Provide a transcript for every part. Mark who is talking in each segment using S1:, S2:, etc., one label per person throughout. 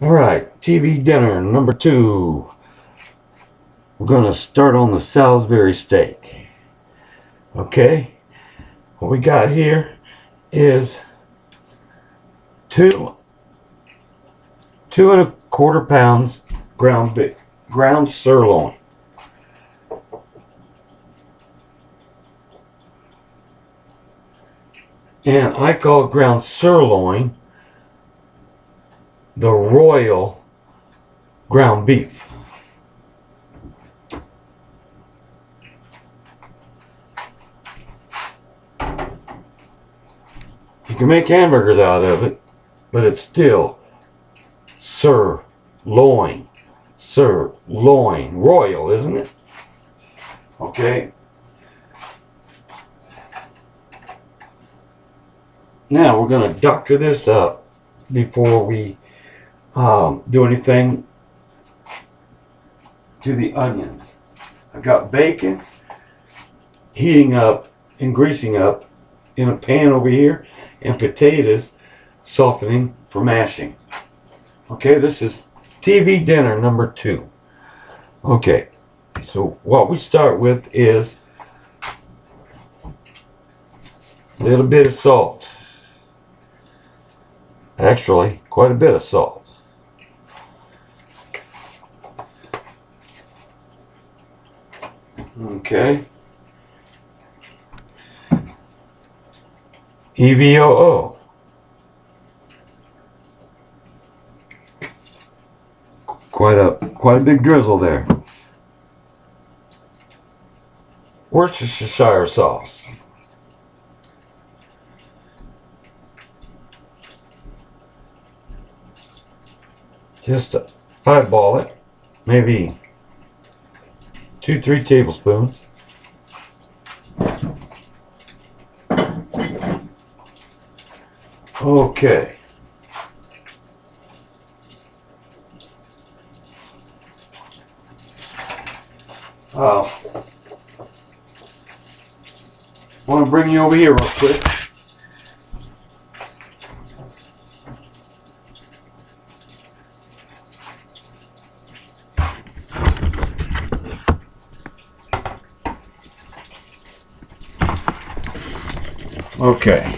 S1: Alright, TV dinner number 2. We're going to start on the Salisbury steak. Okay, what we got here is 2.25 pounds ground sirloin. And I call ground sirloin the royal ground beef. You can make hamburgers out of it, but it's still sirloin. Sirloin. Royal, isn't it? Okay. Now we're going to doctor this up before we do anything to the onions. I've got bacon heating up and greasing up in a pan over here, and potatoes softening for mashing. Okay, this is TV dinner number 2. Okay, so what we start with is a little bit of salt. Actually, quite a bit of salt. Okay. EVOO. Quite a big drizzle there. Worcestershire sauce. Just eyeball it, maybe 2-3 tablespoons. Okay. I want to bring you over here real quick. Okay.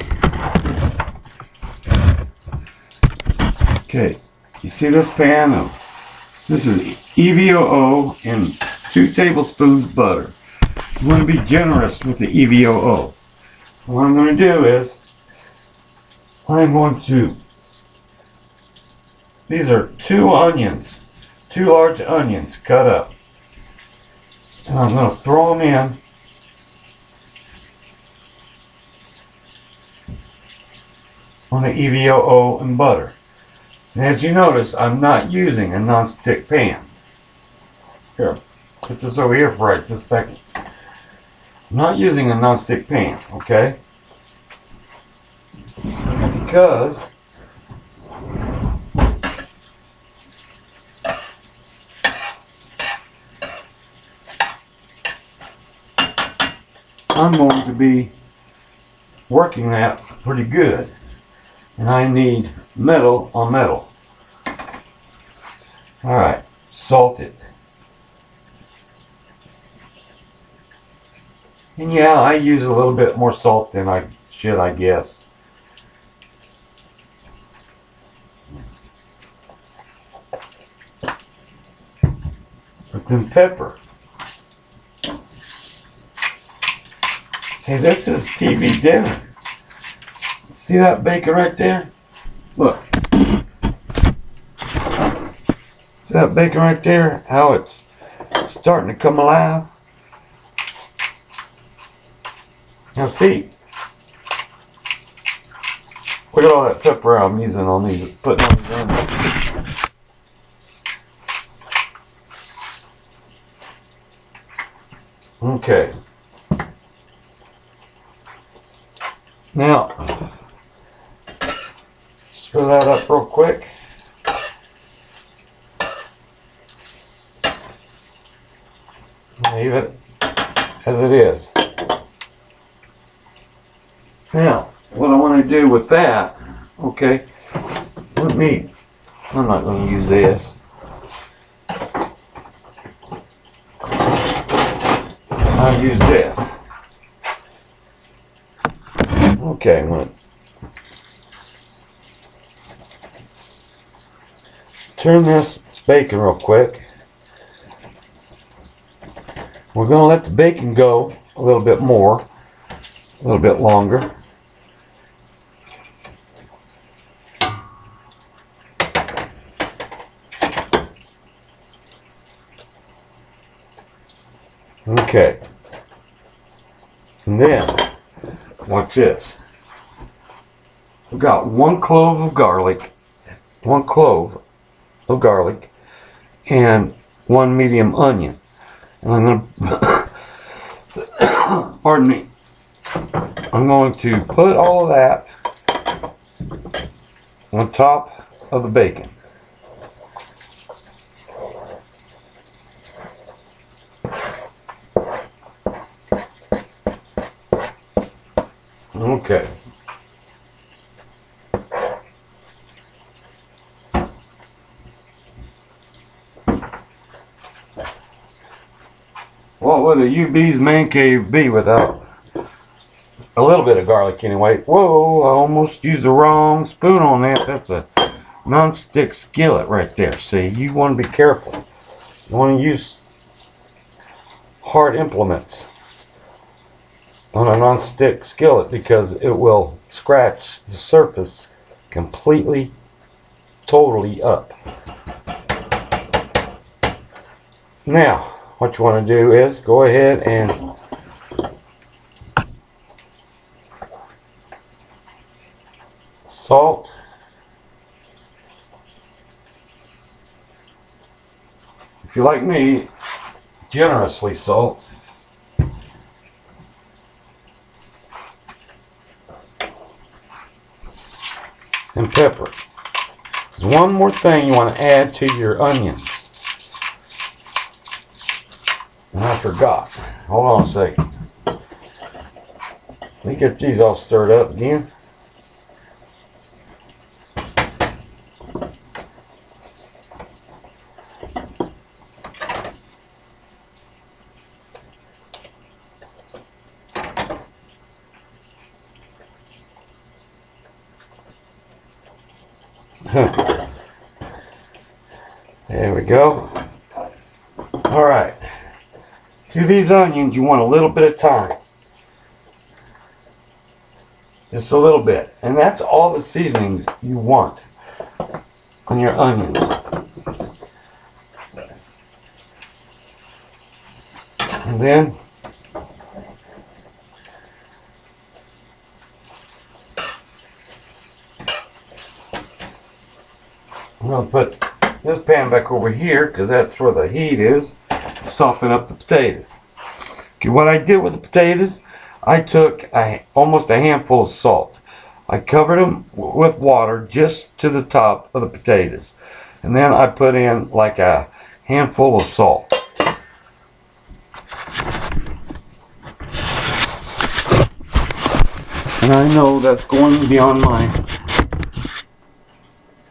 S1: Okay. You see this pan? This is EVOO and 2 tablespoons butter. I'm going to be generous with the EVOO. What I'm going to do is these are 2 onions, 2 large onions cut up. And I'm going to throw them in on the EVOO and butter. And as you notice, I'm not using a non-stick pan. Here, put this over here for right this second. I'm not using a non-stick pan, okay? Because I'm going to be working that pretty good. And I need metal on metal. Alright, salt it. And yeah, I use a little bit more salt than I should, I guess. But then pepper. Hey, this is TV dinner. See that bacon right there? Look. See that bacon right there? How it's starting to come alive? Now see. Look at all that pepper I'm using on these, putting on these onions. Okay. Now, stir that up real quick. Leave it as it is. Now, what I want to do with that, okay, let me I'm not going to use this. I'll use this. Okay, I'm going to turn this bacon real quick. We're going to let the bacon go a little bit more, a little bit longer. Okay. And then, watch this. I've got 1 clove of garlic, 1 clove of garlic, and 1 medium onion. And I'm going to, pardon me, I'm going to put all of that on top of the bacon. Okay. What would a U.B.s. man cave be without a little bit of garlic anyway? Whoa, I almost used the wrong spoon on that. That's a non-stick skillet right there. See, you want to be careful. You want to use hard implements on a non-stick skillet because it will scratch the surface completely, totally up. Now, what you want to do is go ahead and salt. If you're like me, generously salt. And pepper. There's one more thing you want to add to your onions. And I forgot. Hold on a second. Let me get these all stirred up again. There we go. Alright. To these onions, you want a little bit of thyme. Just a little bit. And that's all the seasoning you want on your onions. And then I'm going to put this pan back over here because that's where the heat is. Soften up the potatoes. Okay, what I did with the potatoes, I took almost a handful of salt. I covered them with water just to the top of the potatoes. And then I put in like a handful of salt. And I know that's going beyond my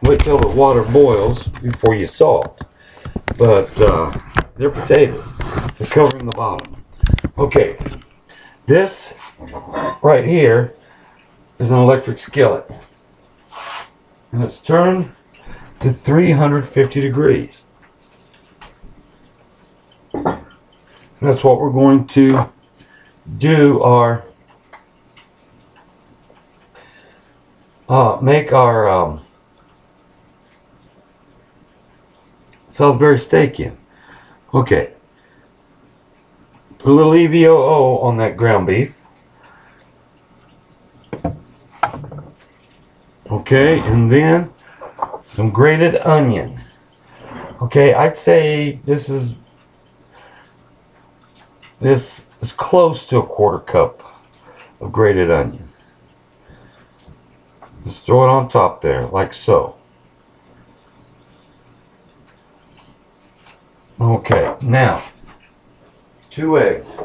S1: wait till the water boils before you salt. But they're potatoes. They're covering the bottom. Okay, this right here is an electric skillet. And it's turned to 350 degrees. And that's what we're going to do our make our Salisbury steak in. Okay. Put a little EVOO on that ground beef. Okay, and then some grated onion. Okay, I'd say this is close to a 1/4 cup of grated onion. Just throw it on top there, like so. Okay, now 2 eggs.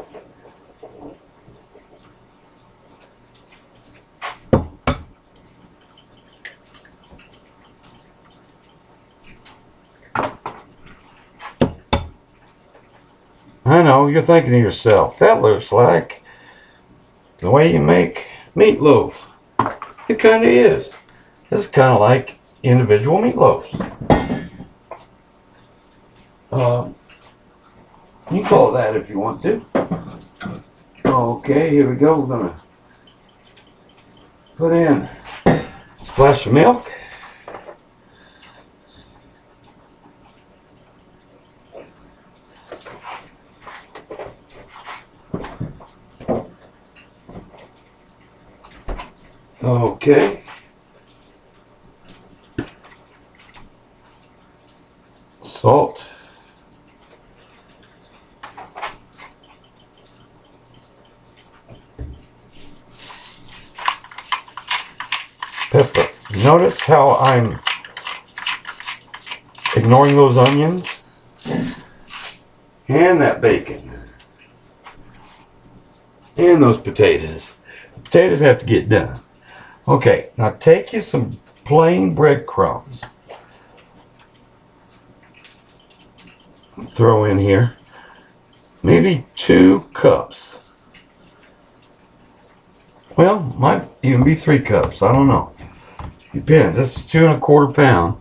S1: I know, you're thinking to yourself, that looks like the way you make meatloaf. It kind of is. It's kind of like individual meatloaves. You call it that if you want to. Okay, here we go. We're going to put in a splash of milk. Okay. Salt. Pepper. Notice how I'm ignoring those onions and that bacon and those potatoes. The potatoes have to get done. Okay, now take you some plain breadcrumbs. Throw in here maybe 2 cups. Well, might even be 3 cups. I don't know. Depends. This is 2 1/4 pounds.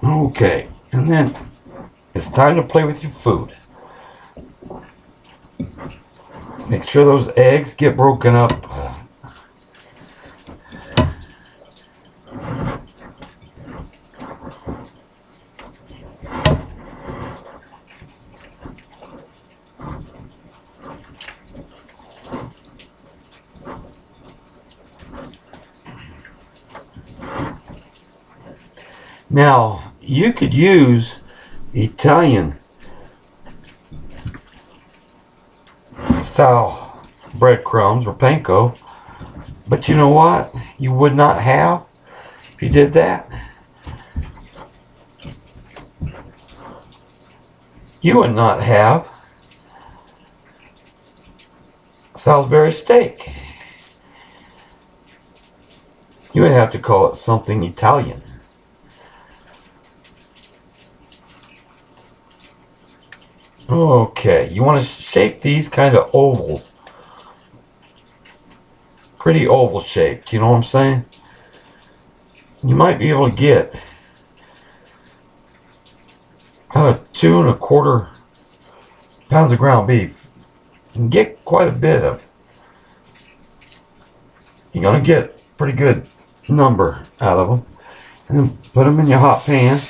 S1: Okay, and then it's time to play with your food. Make sure those eggs get broken up. Now, you could use Italian style breadcrumbs or panko, but you know what you would not have if you did that? You would not have Salisbury steak. You would have to call it something Italian. Okay, you want to shape these kind of oval. Pretty oval shaped, you know what I'm saying? You might be able to get 2 1/4 pounds of ground beef. You can get quite a bit of. You're going to get a pretty good number out of them. And then put them in your hot pan.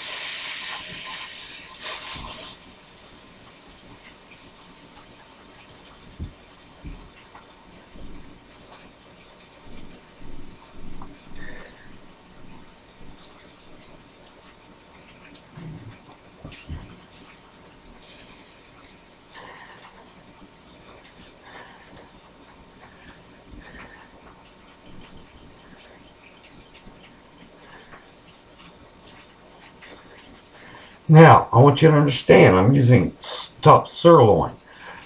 S1: Now, I want you to understand, I'm using top sirloin.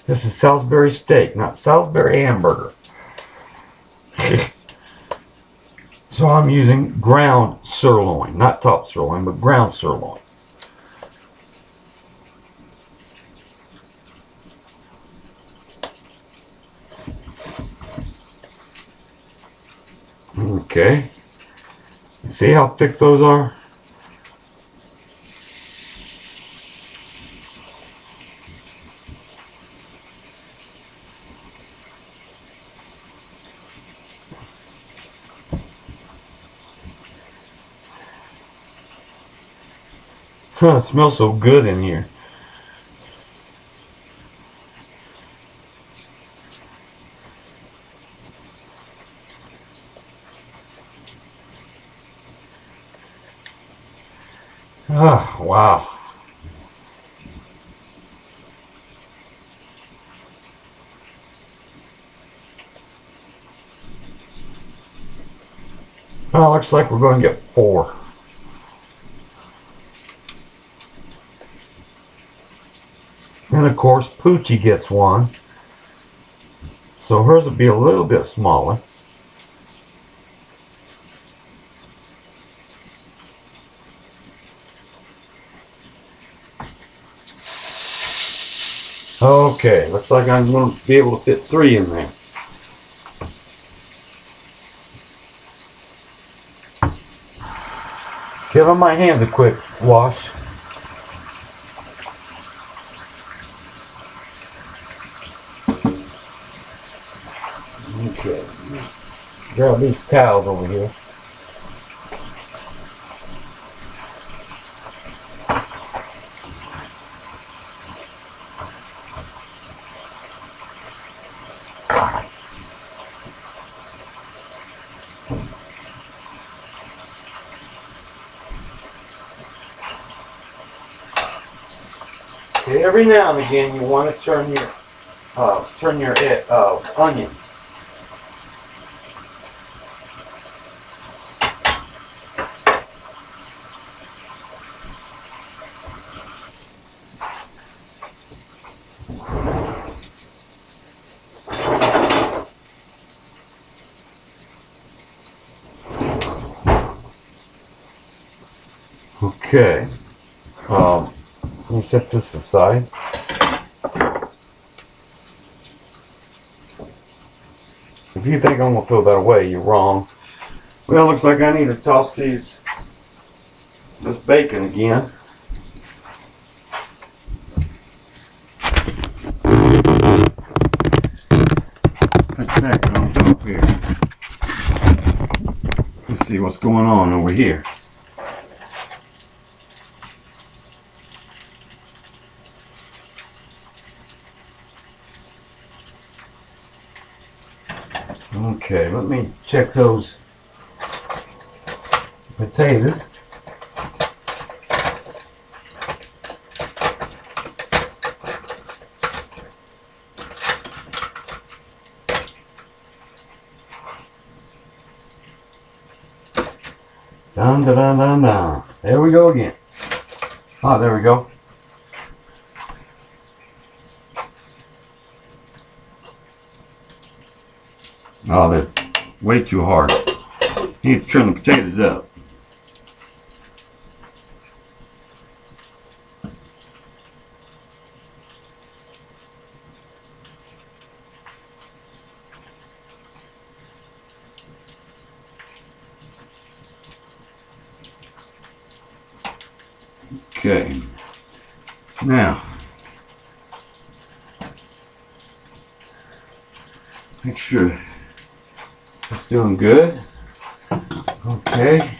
S1: This is Salisbury steak, not Salisbury hamburger. So I'm using ground sirloin, not top sirloin, but ground sirloin. Okay. See how thick those are? It smells so good in here. Ah, wow. Well, looks like we're going to get 4. And of course, Poochie gets 1. So hers will be a little bit smaller. Okay, looks like I'm going to be able to fit 3 in there. Giving my hands a quick wash. Okay, grab these towels over here. Okay, every now and again you want to turn your onion. Okay, let me set this aside. If you think I'm going to throw that away, you're wrong. Well, looks like I need to toss this bacon again. Put that on top here. Let's see what's going on over here. Okay, let me check those potatoes. Dun, dun, dun, dun, dun. There we go again. Oh, there we go. Oh, they're way too hard. You need to trim the potatoes up. Okay. Now, make sure it's doing good. Okay.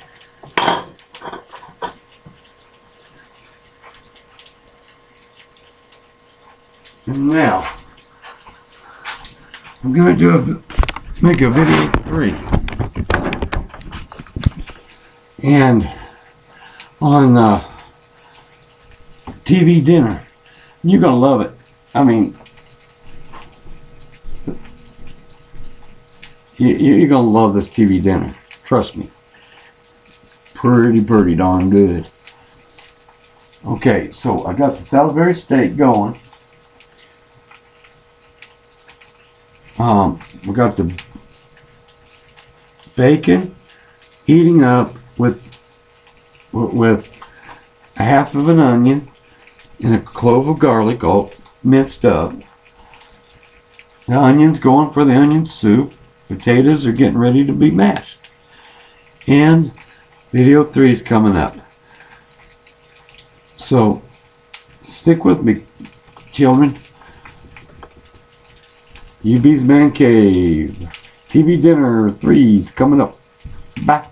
S1: And now, I'm gonna make a video 3. And on TV dinner. You're gonna love it. I mean, you're gonna love this TV dinner. Trust me. Pretty darn good. Okay, so I got the Salisbury steak going. We got the bacon heating up with a half of an onion and a clove of garlic all minced up. The onion's going for the onion soup. Potatoes are getting ready to be mashed. And video 3 is coming up. So stick with me, children. U.B.s.MANCAVE. TV dinner 3's coming up. Bye.